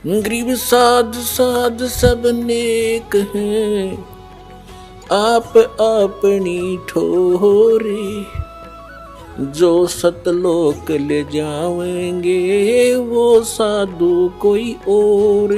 गरीब साध साध सब नेक हैं, आप अपनी ठोरे। जो सतलोक ले जाएंगे वो साधु कोई और।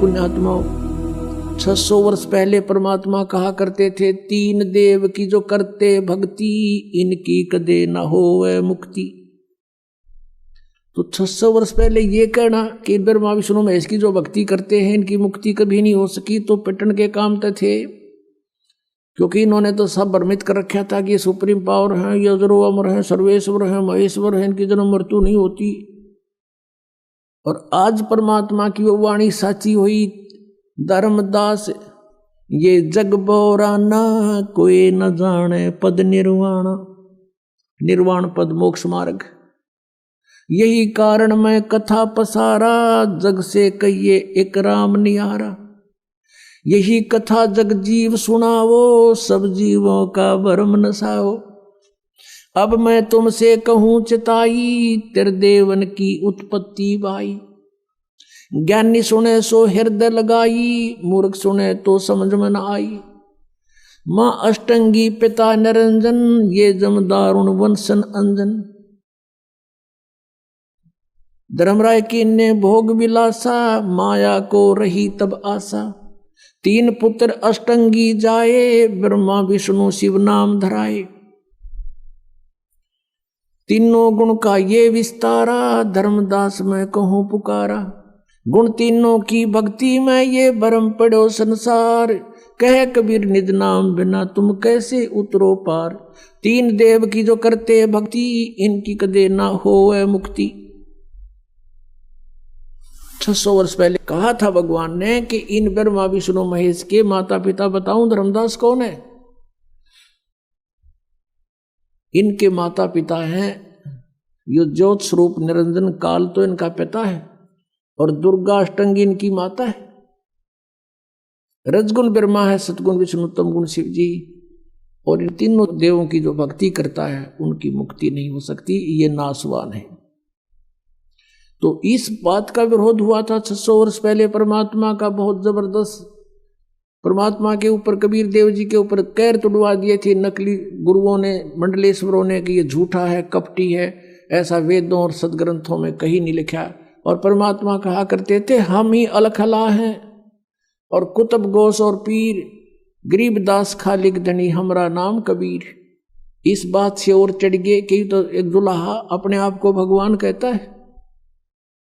पुण्यात्माओं, 600 वर्ष पहले परमात्मा कहा करते थे, तीन देव की जो करते भक्ति इनकी कदे न होवे मुक्ति। तो 600 वर्ष पहले ये कहना कि ब्रह्मा विष्णु महेश की जो भक्ति करते हैं इनकी मुक्ति कभी नहीं हो सकी, तो पिटन के काम तो थे, क्योंकि इन्होंने तो सब भ्रमित कर रखा था कि ये सुप्रीम पावर है, ये अजरो अमर है, सर्वेश्वर है, महेश्वर है, इनकी जन्म मृत्यु नहीं होती। और आज परमात्मा की वो वाणी साची हुई, धर्मदास ये जग बोराना कोई न जाने पद निर्वाण। निर्वाण पद मोक्ष मार्ग, यही कारण मैं कथा पसारा, जग से कहिए एक राम निहारा। यही कथा जग जीव सुनावो, सब जीवों का भरम नसाओ। अब मैं तुमसे कहूं चिताई, तेरे देवन की उत्पत्ति भाई। ज्ञानी सुने सो हृदय लगाई, मूर्ख सुने तो समझ में न आई। मां अष्टंगी पिता निरंजन, ये जमदारुण वंशन अंजन। धर्मराय की ने भोग विलासा, माया को रही तब आशा। तीन पुत्र अष्टंगी जाए, ब्रह्मा विष्णु शिव नाम धराए। तीनों गुण का ये विस्तारा, धर्मदास मैं कहूं पुकारा। गुण तीनों की भक्ति में ये भरम पड़ो संसार। कह कबीर निज नाम बिना तुम कैसे उतरो पार। तीन देव की जो करते भक्ति इनकी कदे ना होवे मुक्ति। 600 वर्ष पहले कहा था भगवान ने कि इन ब्रह्मा विष्णु महेश के माता पिता बताऊं धर्मदास कौन है। इनके माता पिता हैं यो ज्योत स्वरूप निरंजन काल तो इनका पिता है, और दुर्गा अष्टंगी इनकी माता है। रजगुण ब्रह्मा है, सतगुण विष्णु, तम गुण शिव जी। और इन तीनों देवों की जो भक्ति करता है उनकी मुक्ति नहीं हो सकती, ये नासवान है। तो इस बात का विरोध हुआ था 600 वर्ष पहले परमात्मा का बहुत जबरदस्त। परमात्मा के ऊपर कबीर देव जी के ऊपर कैर तुड़वा दिए थे नकली गुरुओं ने, मंडलेश्वरों ने, कि ये झूठा है, कपटी है, ऐसा वेदों और सदग्रंथों में कहीं नहीं लिखा। और परमात्मा कहा करते थे हम ही अलखला हैं, और कुतुब गोस और पीर, गरीबदास खालिक धनी हमरा नाम कबीर। इस बात से और चढ़ गए कि तो एक दुल्हा अपने आप को भगवान कहता है।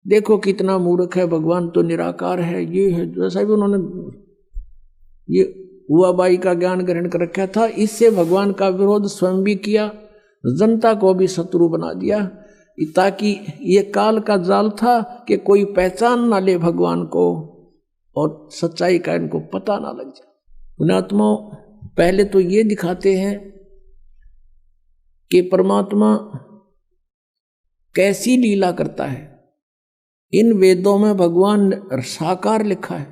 देखो कितना मूर्ख है, भगवान तो निराकार है, ये है। जैसा भी उन्होंने ये हुआ बाई का ज्ञान ग्रहण कर रखा था, इससे भगवान का विरोध स्वयं भी किया, जनता को भी शत्रु बना दिया, ताकि ये काल का जाल था कि कोई पहचान ना ले भगवान को और सच्चाई का इनको पता ना लग जाए। पुण्यात्माओं, पहले तो ये दिखाते हैं कि परमात्मा कैसी लीला करता है। इन वेदों में भगवान साकार लिखा है,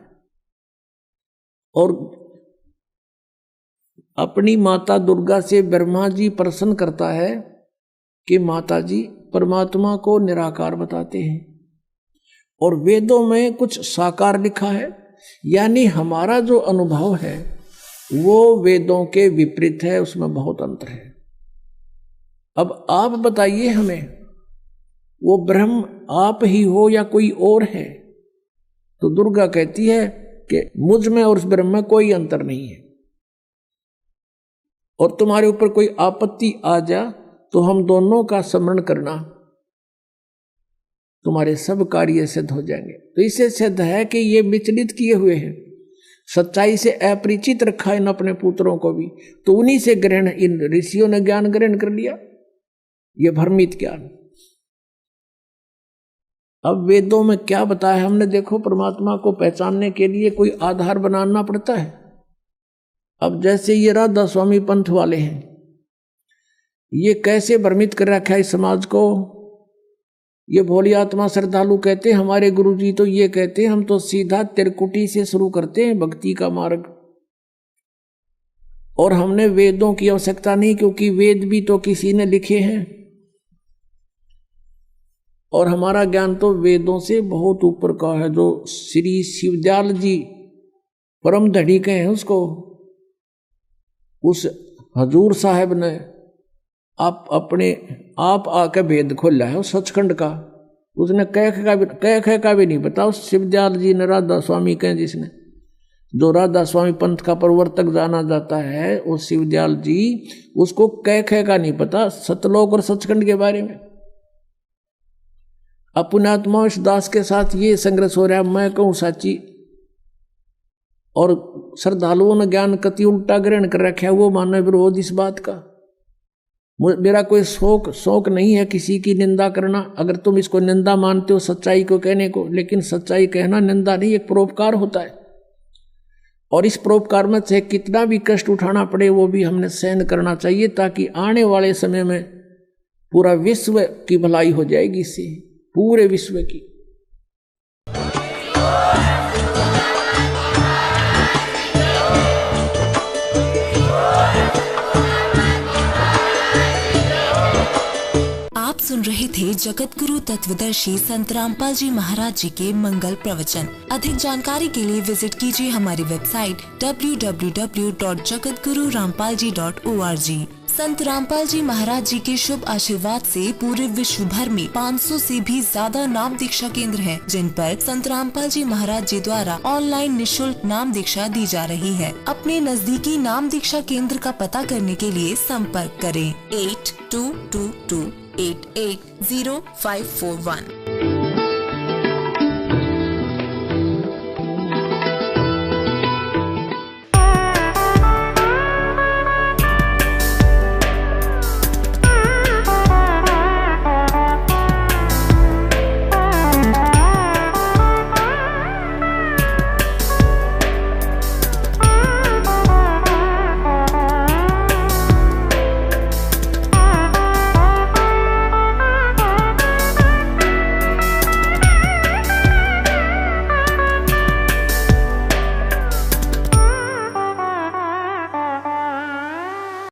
और अपनी माता दुर्गा से ब्रह्मा जी प्रसन्न करता है कि माता जी परमात्मा को निराकार बताते हैं, और वेदों में कुछ साकार लिखा है। यानी हमारा जो अनुभव है वो वेदों के विपरीत है, उसमें बहुत अंतर है। अब आप बताइए हमें, वो ब्रह्म आप ही हो या कोई और है? तो दुर्गा कहती है कि मुझ में और उस ब्रह्म में कोई अंतर नहीं है, और तुम्हारे ऊपर कोई आपत्ति आ जा तो हम दोनों का स्मरण करना, तुम्हारे सब कार्य सिद्ध हो जाएंगे। तो इससे सिद्ध है कि ये विचलित किए हुए हैं, सच्चाई से अपरिचित रखा इन अपने पुत्रों को भी, तो उन्हीं से ग्रहण इन ऋषियों ने ज्ञान ग्रहण कर लिया, ये भ्रमित ज्ञान। अब वेदों में क्या बताया हमने, देखो परमात्मा को पहचानने के लिए कोई आधार बनाना पड़ता है। अब जैसे ये राधा स्वामी पंथ वाले हैं, ये कैसे भ्रमित कर रखा है इस समाज को ये भोली आत्मा श्रद्धालु कहते हमारे गुरुजी तो ये कहते हम तो सीधा त्रिकुटी से शुरू करते हैं भक्ति का मार्ग, और हमने वेदों की आवश्यकता नहीं, क्योंकि वेद भी तो किसी ने लिखे हैं और हमारा ज्ञान तो वेदों से बहुत ऊपर का है। जो श्री शिवदयाल जी परम धड़ी के हैं उसको, उस हजूर साहब ने आप आके भेद खोला है उस सचखंड का। उसने कह का भी नहीं पता। उस शिवदयाल जी ने राधा स्वामी कहें, जिसने जो राधा स्वामी पंथ का प्रवर्तक जाना जाता है, उस शिवदयाल जी उसको कह का नहीं पता सतलोक और सचखंड के बारे में। अपने आत्मा इस दास के साथ ये संघर्ष हो रहा है। मैं कहूँ साची, और श्रद्धालुओं ने ज्ञान कति उल्टा ग्रहण कर रखा है, वो मानव विरोध इस बात का। मेरा कोई शौक नहीं है किसी की निंदा करना। अगर तुम इसको निंदा मानते हो सच्चाई को कहने को, लेकिन सच्चाई कहना निंदा नहीं, एक परोपकार होता है। और इस परोपकार में चाहे कितना भी कष्ट उठाना पड़े वो भी हमने सहन करना चाहिए, ताकि आने वाले समय में पूरा विश्व की भलाई हो जाएगी, इससे पूरे विश्व की। आप सुन रहे थे जगत गुरु तत्वदर्शी संत रामपाल जी महाराज जी के मंगल प्रवचन। अधिक जानकारी के लिए विजिट कीजिए हमारी वेबसाइट www.jagatgururampalji.org। संत रामपाल जी महाराज जी के शुभ आशीर्वाद से पूरे विश्व भर में 500 से भी ज्यादा नाम दीक्षा केंद्र हैं, जिन पर संत रामपाल जी महाराज जी द्वारा ऑनलाइन निशुल्क नाम दीक्षा दी जा रही है। अपने नजदीकी नाम दीक्षा केंद्र का पता करने के लिए संपर्क करें 8222880541।